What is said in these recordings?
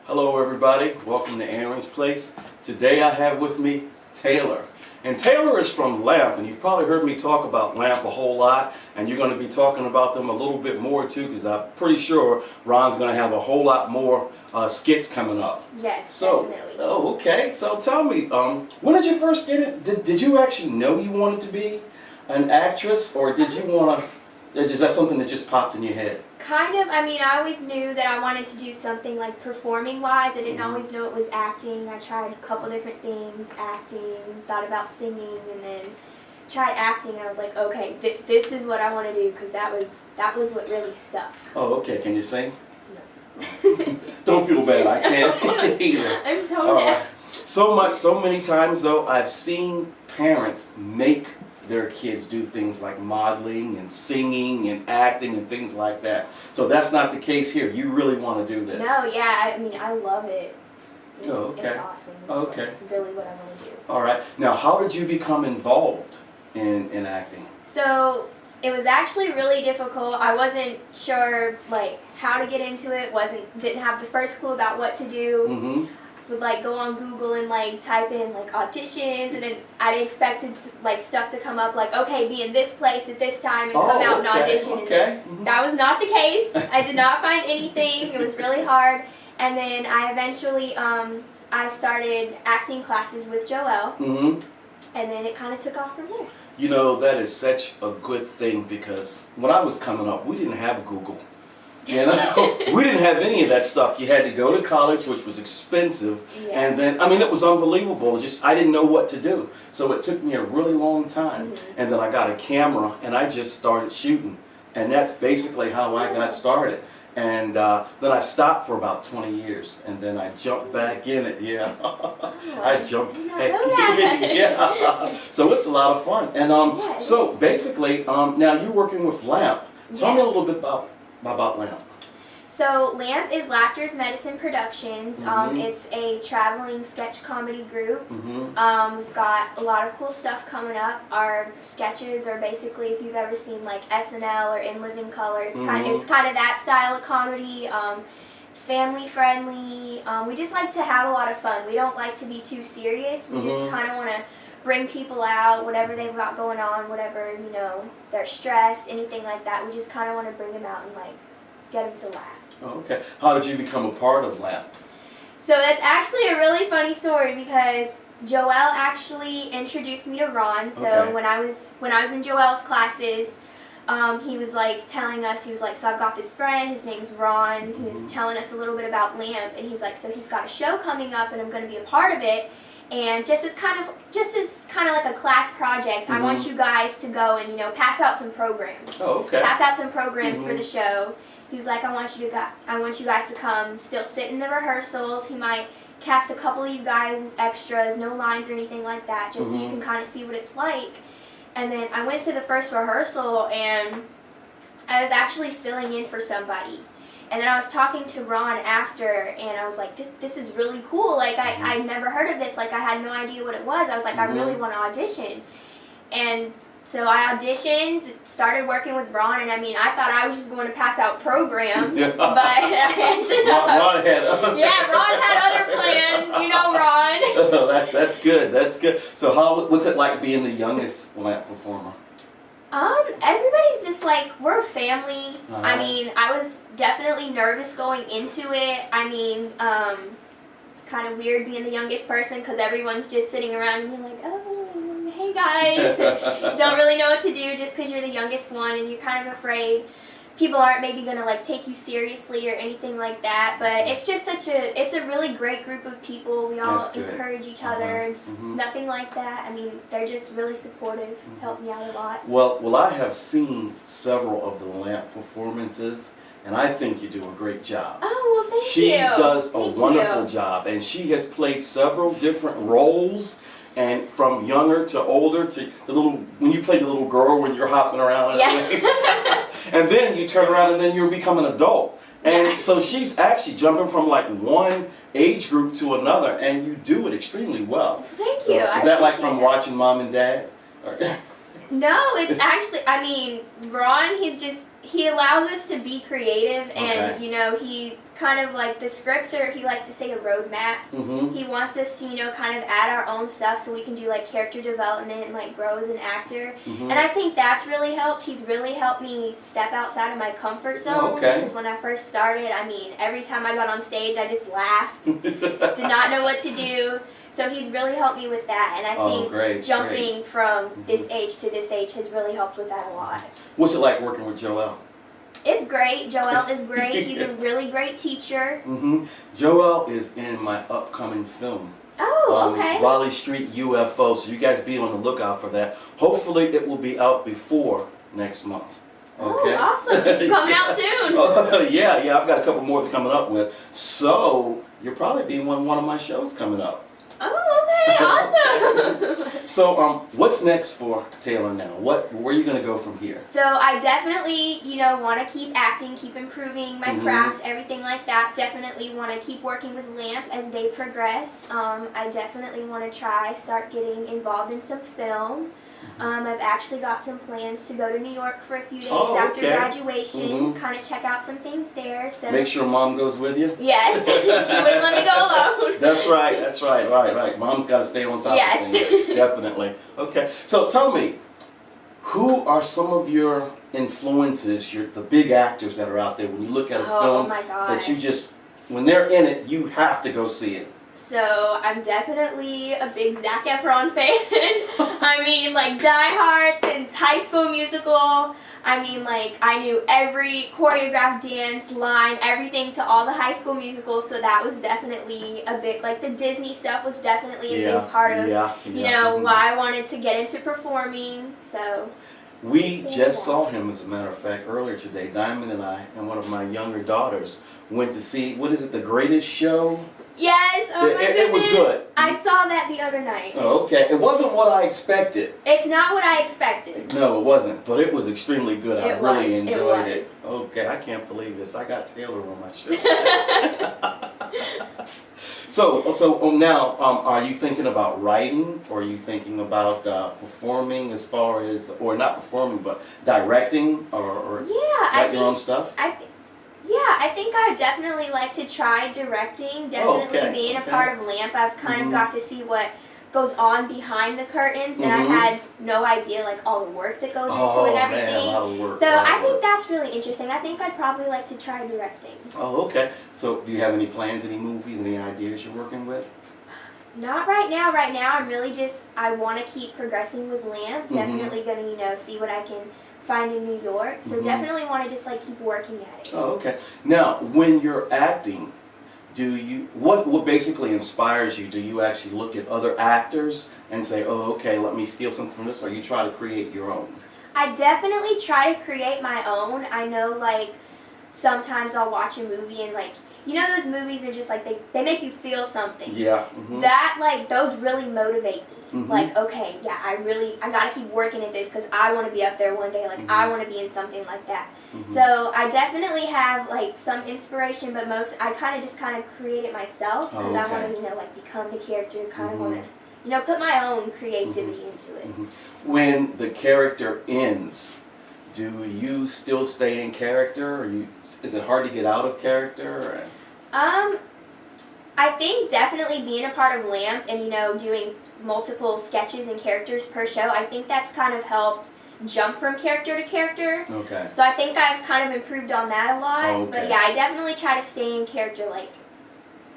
Hello everybody, welcome to Aaron's Place. Today I have with me Taylor. And Taylor is from LAMP, and you've probably heard me talk about LAMP a whole lot, and you're going to be talking about them a little bit more too, because I'm pretty sure Ron's going to have a whole lot more skits coming up. Yes, definitely. Oh, okay. So tell me, when did you first get it? Did you actually know you wanted to be an actress, or did you want to, is that something that just popped in your head? Kind of. I mean, I always knew that I wanted to do something like performing-wise. I didn't always know it was acting. I tried a couple different things, acting, thought about singing, and then tried acting. And I was like, okay, this is what I want to do, because that was what really stuck. Oh, okay. Can you sing? No. Don't feel bad. I can't either. I'm tone deaf. So many times though, I've seen parents make their kids do things like modeling and singing and acting and things like that. So that's not the case here. You really want to do this. No, yeah, I mean, I love it. It's awesome. It's okay. Really what I want to do. All right. Now, how did you become involved in acting? So it was actually really difficult. I wasn't sure like how to get into it. Didn't have the first clue about what to do. Mm-hmm. Would like go on Google and like type in like auditions, and then I expected like stuff to come up like, okay, be in this place at this time and come out and audition. Okay. And that was not the case. I did not find anything. It was really hard. And then I eventually I started acting classes with Joelle. Mm-hmm. And then it kind of took off from there. You know, that is such a good thing, because when I was coming up, we didn't have Google. You know, we didn't have any of that stuff. You had to go to college, which was expensive, and then, I mean, it was unbelievable. Just, I didn't know what to do. So it took me a really long time, and then I got a camera, and I just started shooting, and that's basically how I got started. And then I stopped for about 20 years, and then I jumped back in it. Yeah, I jumped back in it. Yeah, so it's a lot of fun. And so basically, now you're working with LAMP. Tell me a little bit about LAMP. So LAMP is Laughter's Medicine Productions. It's a traveling sketch comedy group. We've got a lot of cool stuff coming up. Our sketches are basically, if you've ever seen like SNL or In Living Color, it's kind of that style of comedy. It's family friendly. We just like to have a lot of fun. We don't like to be too serious. We just kind of want to bring people out, whatever they've got going on, whatever, you know, they're stressed, anything like that. We just kind of want to bring them out and like get them to laugh. Oh, okay. How did you become a part of LAMP? So that's actually a really funny story, because Joelle actually introduced me to Ron. So when I was in Joelle's classes, he was like telling us, he was like, so I've got this friend, his name's Ron. He was telling us a little bit about LAMP, and he's like, so he's got a show coming up, and I'm going to be a part of it. And just as kind of like a class project, I want you guys to go and, you know, pass out some programs. Oh, okay. Pass out some programs for the show. He was like, I want you guys to come, still sit in the rehearsals. He might cast a couple of you guys as extras, no lines or anything like that, just so you can kind of see what it's like. And then I went to the first rehearsal, and I was actually filling in for somebody. And then I was talking to Ron after, and I was like, this is really cool. Like, I'd never heard of this. Like, I had no idea what it was. I was like, I really want to audition. And so I auditioned, started working with Ron, and I mean, I thought I was just going to pass out programs, but I ended up... Ron had Ron had other plans, you know, Ron. Oh, that's good, that's good. So what's it like being the youngest LAMP performer? Everybody's just like, we're a family. I mean, I was definitely nervous going into it. I mean, it's kind of weird being the youngest person, because everyone's just sitting around and you're like, oh, hey guys. Don't really know what to do just because you're the youngest one, and you're kind of afraid people aren't maybe going to like take you seriously or anything like that. But it's just it's a really great group of people. We all encourage each other. It's nothing like that. I mean, they're just really supportive, help me out a lot. Well, I have seen several of the LAMP performances, and I think you do a great job. Oh, well, thank you. She does a wonderful job, and she has played several different roles. And from younger to older to when you play the little girl when you're hopping around and everything. And then you turn around and then you become an adult. And so she's actually jumping from like one age group to another, and you do it extremely well. Thank you. Is that like from watching Mom and Dad? No, it's actually, I mean, Ron, he allows us to be creative, and you know, he kind of like the scripts are, he likes to say a roadmap. He wants us to, you know, kind of add our own stuff so we can do like character development and like grow as an actor. And I think that's really helped. He's really helped me step outside of my comfort zone. Because when I first started, I mean, every time I got on stage, I just laughed, did not know what to do. So he's really helped me with that, and I think jumping from this age to this age has really helped with that a lot. What's it like working with Joel? It's great. Joel is great. He's a really great teacher. Joel is in my upcoming film. Oh, okay. Raleigh Street UFO, so you guys be on the lookout for that. Hopefully it will be out before next month. Okay. Oh, awesome. Coming out soon. Yeah, I've got a couple more coming up with. So you'll probably be on one of my shows coming up. Oh, okay, awesome. So, what's next for Taylor now? Where are you going to go from here? So I definitely, you know, want to keep acting, keep improving my craft, everything like that. Definitely want to keep working with LAMP as they progress. I definitely want to start getting involved in some film. I've actually got some plans to go to New York for a few days after graduation, kind of check out some things there. So make sure Mom goes with you? Yes, she wouldn't let me go alone. That's right, right. Mom's got to stay on top of things. Definitely. Okay, so tell me, who are some of your influences, the big actors that are out there when you look at a film that you just, when they're in it, you have to go see it? So I'm definitely a big Zac Efron fan. I mean, like Die Hard since High School Musical. I mean, like I knew every choreographed dance, line, everything to all the High School Musicals. So that was definitely a big, like the Disney stuff was definitely a big part of, you know, why I wanted to get into performing. So. We just saw him, as a matter of fact, earlier today. Diamond and I and one of my younger daughters went to see, what is it, The Greatest Show? Yes, oh my goodness. It was good. I saw that the other night. Oh, okay. It wasn't what I expected. It's not what I expected. No, it wasn't, but it was extremely good. I really enjoyed it. it. Okay, I can't believe this. I got Taylor on my show. So now, are you thinking about writing, or are you thinking about performing as far as, or not performing, but directing, or write your own stuff? I think I definitely like to try directing. Definitely being a part of LAMP, I've kind of got to see what goes on behind the curtains, and I had no idea like all the work that goes into it and everything. Man, a lot of work. So I think that's really interesting. I think I'd probably like to try directing. Oh, okay. So do you have any plans, any movies, any ideas you're working with? Not right now. Right now, I'm really just, I want to keep progressing with LAMP. Definitely going to, you know, see what I can find in New York. So definitely want to just like keep working at it. Oh, okay. Now, when you're acting, do you, what basically inspires you? Do you actually look at other actors and say, oh, okay, let me steal something from this, or you try to create your own? I definitely try to create my own. I know, like, sometimes I'll watch a movie and, like, you know those movies that just, like, they make you feel something? Yeah. That, like, those really motivate me. Like, okay, yeah, I gotta keep working at this because I want to be up there one day. Like, I want to be in something like that. So I definitely have, like, some inspiration, but I kind of create it myself because I want to, you know, like, become the character, kind of want to, you know, put my own creativity into it. When the character ends, do you still stay in character, or is it hard to get out of character? I think definitely being a part of LAMP and, you know, doing multiple sketches and characters per show, I think that's kind of helped jump from character to character. Okay. So I think I've kind of improved on that a lot. Okay. But yeah, I definitely try to stay in character, like,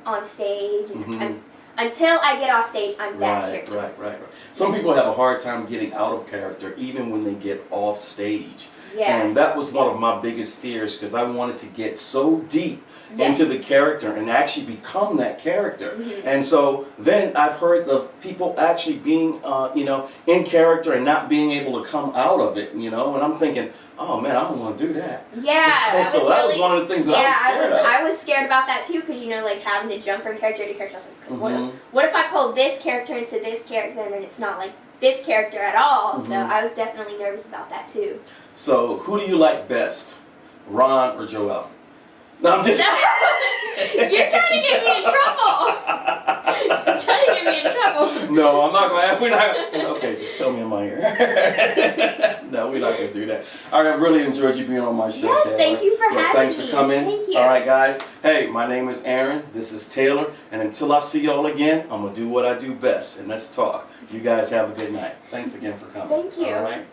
on stage. And until I get off stage, I'm that character. Right. Some people have a hard time getting out of character even when they get off stage. Yeah. And that was one of my biggest fears, because I wanted to get so deep into the character and actually become that character. And so then I've heard of people actually being, you know, in character and not being able to come out of it, you know, and I'm thinking, oh man, I don't want to do that. Yeah. So that was one of the things that I was scared of. I was scared about that too, because, you know, like having to jump from character to character. I was like, what if I pull this character into this character and then it's not like this character at all? So I was definitely nervous about that too. So who do you like best, Ron or Joel? No, I'm just... You're trying to get me in trouble. You're trying to get me in trouble. No, I'm not going to. We're not. Okay, just tell me in my ear. No, we're not gonna do that. All right, I really enjoyed you being on my show. Yes, Taylor. thank you for having me. Thanks for coming. Thank you. All right, guys. Hey, my name is Aaron. This is Taylor, and until I see y'all again, I'm gonna do what I do best, and let's talk. You guys have a good night. Thanks again for coming. Thank you. All right.